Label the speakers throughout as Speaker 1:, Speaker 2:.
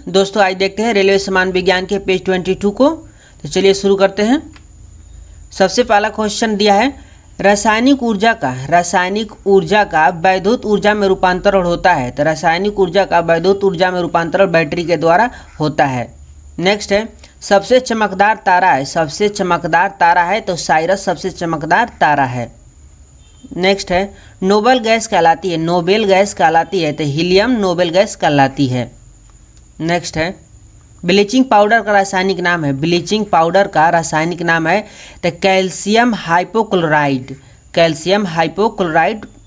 Speaker 1: दोस्तों आज देखते हैं रेलवे सामान्य विज्ञान के पेज 22 को। तो चलिए शुरू करते हैं। सबसे पहला क्वेश्चन दिया है, रासायनिक ऊर्जा का वैद्युत ऊर्जा में रूपांतरण होता है। तो रासायनिक ऊर्जा का वैद्युत ऊर्जा में रूपांतरण बैटरी के द्वारा होता है। नेक्स्ट है, सबसे चमकदार तारा है। तो साइरस सबसे चमकदार तारा है। नेक्स्ट है, नोबेल गैस कहलाती है। तो हीलियम नोबेल गैस कहलाती है। नेक्स्ट है, ब्लीचिंग पाउडर का रासायनिक नाम है। तो कैल्शियम हाइपोक्लोराइड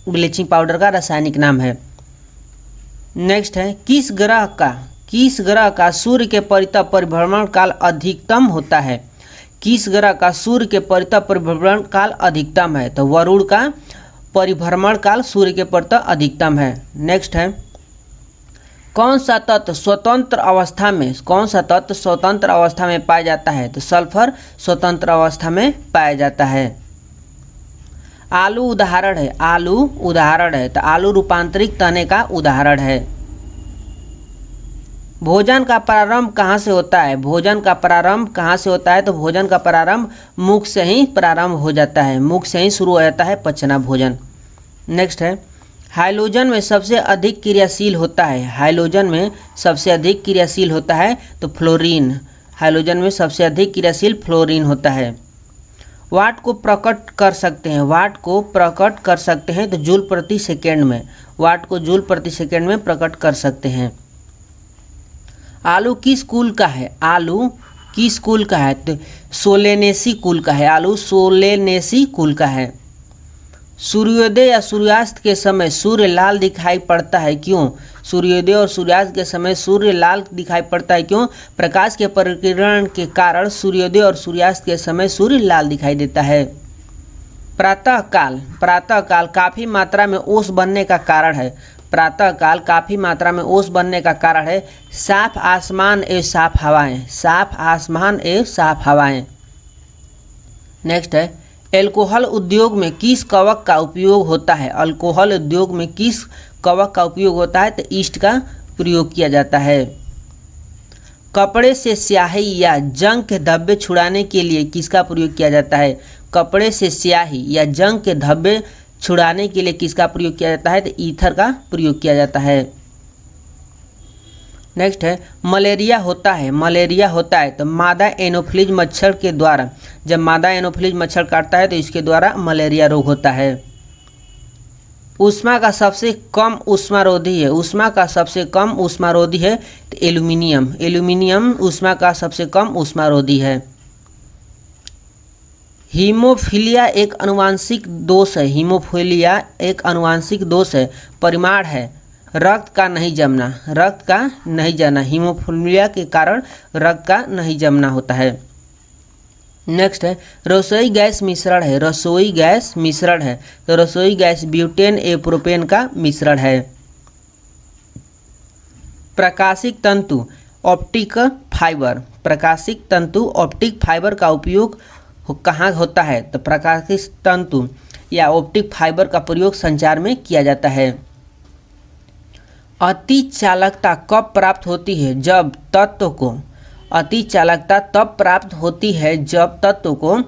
Speaker 1: ब्लीचिंग पाउडर का रासायनिक नाम है। नेक्स्ट है, किस ग्रह का सूर्य के परितः परिभ्रमण काल अधिकतम होता है। तो वरुण का परिभ्रमण काल सूर्य के परितः अधिकतम है। नेक्स्ट है, कौन सा तत्व स्वतंत्र अवस्था में पाया जाता है। तो सल्फर स्वतंत्र अवस्था में पाया जाता है। आलू उदाहरण है। तो आलू रूपांतरित तने का उदाहरण है। भोजन का प्रारंभ कहाँ से होता है। तो भोजन का प्रारंभ मुख से ही प्रारंभ हो जाता है। मुख से ही शुरू हो जाता है पचना भोजन। नेक्स्ट है, हाइड्रोजन में सबसे अधिक क्रियाशील होता है। तो फ्लोरीन। हाइड्रोजन में सबसे अधिक क्रियाशील फ्लोरीन होता है। वाट को प्रकट कर सकते हैं। तो जूल प्रति सेकेंड में प्रकट कर सकते हैं। आलू किस कुल का है। तो सोलेनेसी कुल का है। सूर्योदय या सूर्यास्त के समय सूर्य लाल दिखाई पड़ता है। क्यों। सूर्योदय और सूर्यास्त के समय सूर्य लाल दिखाई पड़ता है। क्यों। प्रकाश के परिकिरण के कारण सूर्योदय और सूर्यास्त के समय सूर्य लाल दिखाई देता है। प्रातःकाल काफ़ी मात्रा में ओस बनने का कारण है। साफ आसमान एवं साफ हवाएं। नेक्स्ट है, अल्कोहल उद्योग में किस कवक का उपयोग होता है। तो ईस्ट का प्रयोग किया जाता है। कपड़े से स्याही या जंग के धब्बे छुड़ाने के लिए किसका प्रयोग किया जाता है। तो ईथर का प्रयोग किया जाता है। नेक्स्ट है, मलेरिया होता है। तो मादा एनोफिलीज मच्छर के द्वारा, जब मादा एनोफिलीज मच्छर काटता है तो इसके द्वारा मलेरिया रोग होता है। ऊष्मा का सबसे कम ऊष्मारोधी है। तो एल्यूमिनियम ऊष्मा का सबसे कम ऊष्मारोधी है। हीमोफीलिया एक अनुवांशिक दोष है। परिमाण है रक्त का नहीं जमना। हीमोफीलिया के कारण रक्त का नहीं जमना होता है। नेक्स्ट है, रसोई गैस मिश्रण है। तो रसोई गैस ब्यूटेन एवं प्रोपेन का मिश्रण है। प्रकाशिक तंतु ऑप्टिक फाइबर का उपयोग कहाँ होता है। तो प्रकाशिक तंतु या ऑप्टिक फाइबर का प्रयोग संचार में किया जाता है। अति चालकता कब प्राप्त होती है। जब तत्व को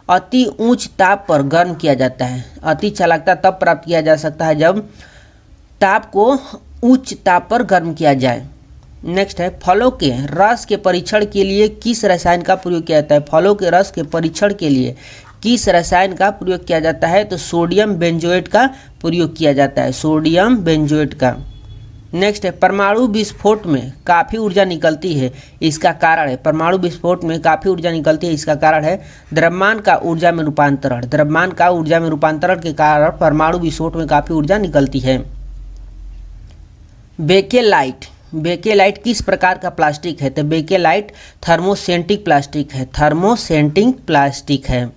Speaker 1: अति उच्च ताप पर गर्म किया जाता है। अति चालकता तब प्राप्त किया जा सकता है जब ताप को उच्च ताप पर गर्म किया जाए। नेक्स्ट है, फलों के रस के परीक्षण के लिए किस रसायन का प्रयोग किया जाता है। फलों के रस के परीक्षण के लिए किस रसायन का प्रयोग किया जाता है। तो सोडियम बेंजोएट का प्रयोग किया जाता है। नेक्स्ट है, परमाणु विस्फोट में काफ़ी ऊर्जा निकलती है। इसका कारण है द्रव्यमान का ऊर्जा में रूपांतरण। के कारण परमाणु विस्फोट में काफ़ी ऊर्जा निकलती है। बेकेलाइट किस प्रकार का प्लास्टिक है। तो बेकेलाइट थर्मोसेंटिक प्लास्टिक है।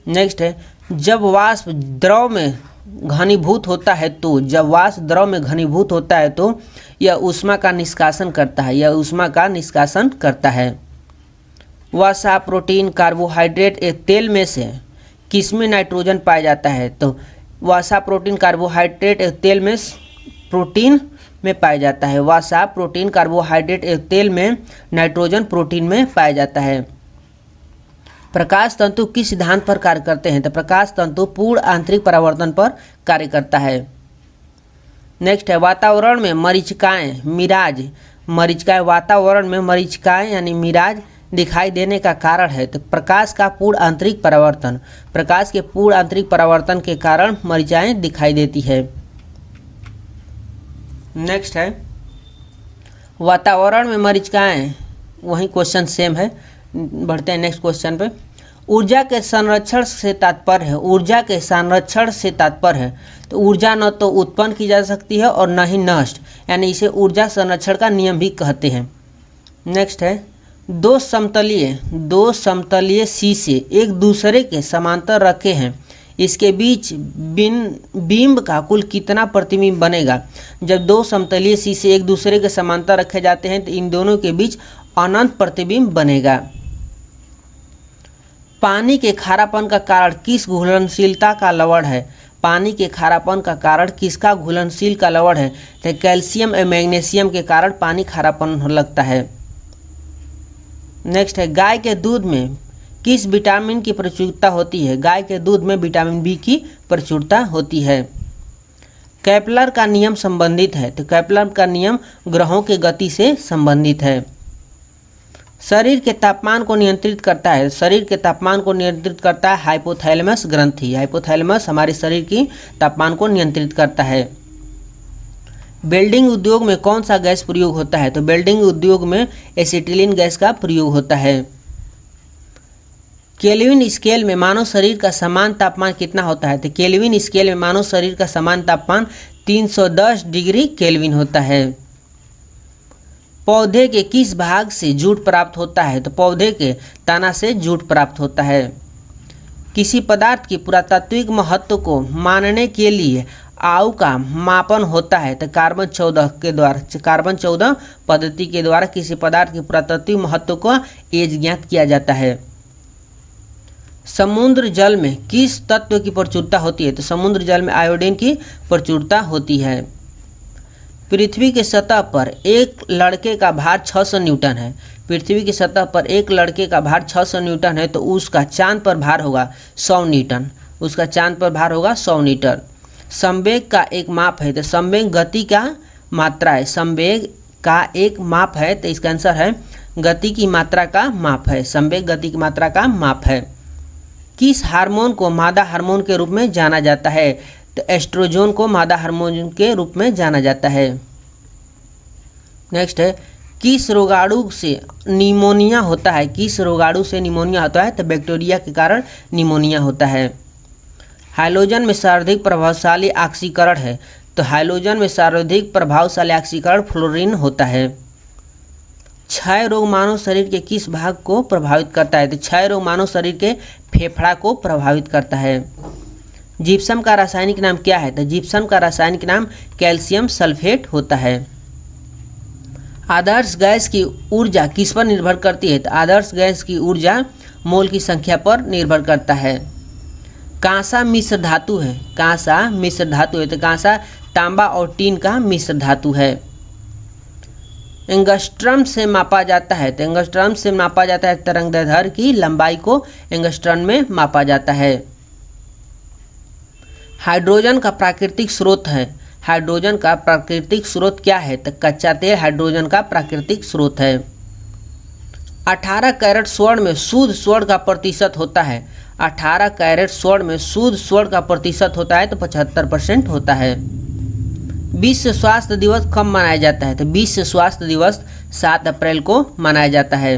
Speaker 1: नेक्स्ट है, जब वाष्प द्रव में घनीभूत होता है तो यह ऊष्मा का निष्कासन करता है। वसा, प्रोटीन, कार्बोहाइड्रेट एक तेल में से किसमें नाइट्रोजन पाया जाता है। तो वसा, प्रोटीन, कार्बोहाइड्रेट एक तेल में प्रोटीन में पाया जाता है। वसा, प्रोटीन, कार्बोहाइड्रेट, तेल में, नाइट्रोजन, प्रोटीन में पाया जाता है। प्रकाश तंतु किस सिद्धांत पर कार्य करते हैं? तो प्रकाश तंतु पूर्ण आंतरिक परावर्तन पर कार्य करता है। नेक्स्ट है वातावरण में मरीचिकाएं, मिराज, मरीचिकाएं वातावरण में मरीचिकाएं यानी मिराज दिखाई देने का कारण है। तो प्रकाश का पूर्ण आंतरिक परावर्तन, प्रकाश के पूर्ण आंतरिक परावर्तन के कारण मरीचिकाएं दिखाई देती है। नेक्स्ट है वातावरण में मरीचिकाएं, वही क्वेश्चन सेम है, बढ़ते हैं नेक्स्ट क्वेश्चन पे। ऊर्जा के संरक्षण से तात्पर्य है, ऊर्जा के संरक्षण से तात्पर्य है। तो ऊर्जा न तो उत्पन्न की जा सकती है और न ही नष्ट, यानी इसे ऊर्जा संरक्षण का नियम भी कहते हैं। नेक्स्ट है दो समतलीय शीशे एक दूसरे के समांतर रखे हैं, इसके बीच बिंब का कुल कितना प्रतिबिंब बनेगा? जब दो समतलीय शीशे एक दूसरे के समांतर रखे जाते हैं तो इन दोनों के बीच अनंत प्रतिबिंब बनेगा। पानी के खारापन का कारण किस घुलनशीलता का लवण है? पानी के खारापन का कारण किसका घुलनशील का लवण है? तो कैल्शियम और मैग्नीशियम के कारण पानी खारापन लगता है। नेक्स्ट है गाय के दूध में किस विटामिन की प्रचुरता होती है? गाय के दूध में विटामिन बी की प्रचुरता होती है। केपलर का नियम संबंधित है, तो केपलर का नियम ग्रहों के गति से संबंधित है। शरीर के तापमान को नियंत्रित करता है, शरीर के तापमान को नियंत्रित करता है हाइपोथैलेमस ग्रंथि। हाइपोथैलेमस हमारे शरीर की तापमान को नियंत्रित करता है। वेल्डिंग उद्योग में कौन सा गैस प्रयोग होता है? तो वेल्डिंग उद्योग में एसिटिलीन गैस का प्रयोग होता है। केल्विन स्केल में मानव शरीर का समान तापमान कितना होता है? तो केल्विन स्केल में मानव शरीर का समान तापमान 310 डिग्री केल्विन होता है। पौधे के किस भाग से जूट प्राप्त होता है? तो पौधे के तना से जूट प्राप्त होता है। किसी पदार्थ की पुरातात्विक महत्व को मानने के लिए आयु का मापन होता है, तो कार्बन 14 के द्वारा, कार्बन 14 पद्धति के द्वारा किसी पदार्थ के पुरातात्विक महत्व को एज ज्ञात किया जाता है। समुद्र जल में किस तत्व की प्रचुरता होती है? तो समुद्र जल में आयोडीन की प्रचुरता होती है। पृथ्वी के सतह पर एक लड़के का भार 600 न्यूटन है, पृथ्वी की सतह पर एक लड़के का भार 600 न्यूटन है, तो उसका चांद पर भार होगा 100 न्यूटन, उसका चांद पर भार होगा 100 न्यूटन। संवेग का एक माप है, तो संवेग गति का मात्रा है, संवेग का एक माप है, तो इसका आंसर है गति की मात्रा का माप है, संवेग गति की मात्रा का माप है। किस हार्मोन को मादा हार्मोन के रूप में जाना जाता है? तो एस्ट्रोजन को मादा हार्मोन के रूप में जाना जाता है। नेक्स्ट है किस रोगाणु से निमोनिया होता है? किस रोगाणु से निमोनिया होता है? तो बैक्टीरिया के कारण निमोनिया होता है। हाइड्रोजन में सर्वाधिक प्रभावशाली ऑक्सीकरण है, तो हाइड्रोजन में सर्वाधिक प्रभावशाली ऑक्सीकरण फ्लोरीन होता है। क्षय रोग मानव शरीर के किस भाग को प्रभावित करता है? तो क्षय रोग मानव शरीर के फेफड़ा को प्रभावित करता है। जिप्सम का रासायनिक नाम क्या है? तो जिप्सम का रासायनिक नाम कैल्शियम सल्फेट होता है। आदर्श गैस की ऊर्जा किस पर निर्भर करती है? तो आदर्श गैस की ऊर्जा मोल की संख्या पर निर्भर करता है। कांसा मिश्र धातु है, कांसा मिश्र धातु है, तो कांसा तांबा और टीन का मिश्र धातु है। एंगस्ट्रम से मापा जाता है, तो एंगस्ट्रम से मापा जाता है तरंगदैर्ध्य की लंबाई को एंगस्ट्रम में मापा जाता है। हाइड्रोजन का प्राकृतिक स्रोत है, हाइड्रोजन का प्राकृतिक स्रोत क्या है? तो कच्चा तेल हाइड्रोजन का प्राकृतिक स्रोत है। 18 कैरेट स्वर्ण में शुद्ध स्वर्ण का प्रतिशत होता है, 18 कैरेट स्वर्ण में शुद्ध स्वर्ण का प्रतिशत होता है तो 75% होता है। विश्व स्वास्थ्य दिवस कब मनाया जाता है? तो विश्व स्वास्थ्य दिवस 7 अप्रैल को मनाया जाता है।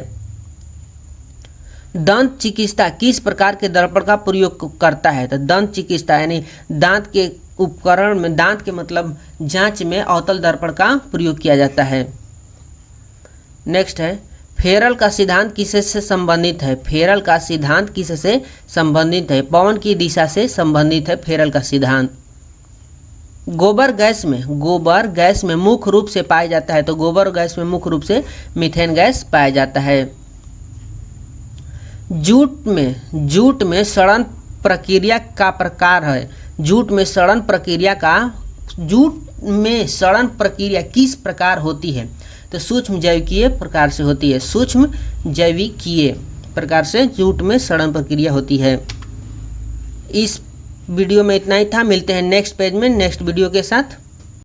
Speaker 1: दंत चिकित्सा किस प्रकार के दर्पण का प्रयोग करता है? तो दंत चिकित्सा यानी दांत के उपकरण में, दांत के मतलब जांच में अवतल दर्पण का प्रयोग किया जाता है। नेक्स्ट है फेरल का सिद्धांत किससे संबंधित है? फेरल का सिद्धांत किससे संबंधित है? पवन की दिशा से संबंधित है फेरल का सिद्धांत। गोबर गैस में मुख्य रूप से पाया जाता है, तो गोबर गैस में मुख्य रूप से मीथेन गैस पाया जाता है। जूट में सड़न प्रक्रिया का प्रकार है, जूट में सड़न प्रक्रिया का, जूट में सड़न प्रक्रिया किस प्रकार होती है? तो सूक्ष्म जैविकीय प्रकार से होती है। सूक्ष्म जैविकीय प्रकार से जूट में सड़न प्रक्रिया होती है। इस वीडियो में इतना ही था। मिलते हैं नेक्स्ट पेज में नेक्स्ट वीडियो के साथ।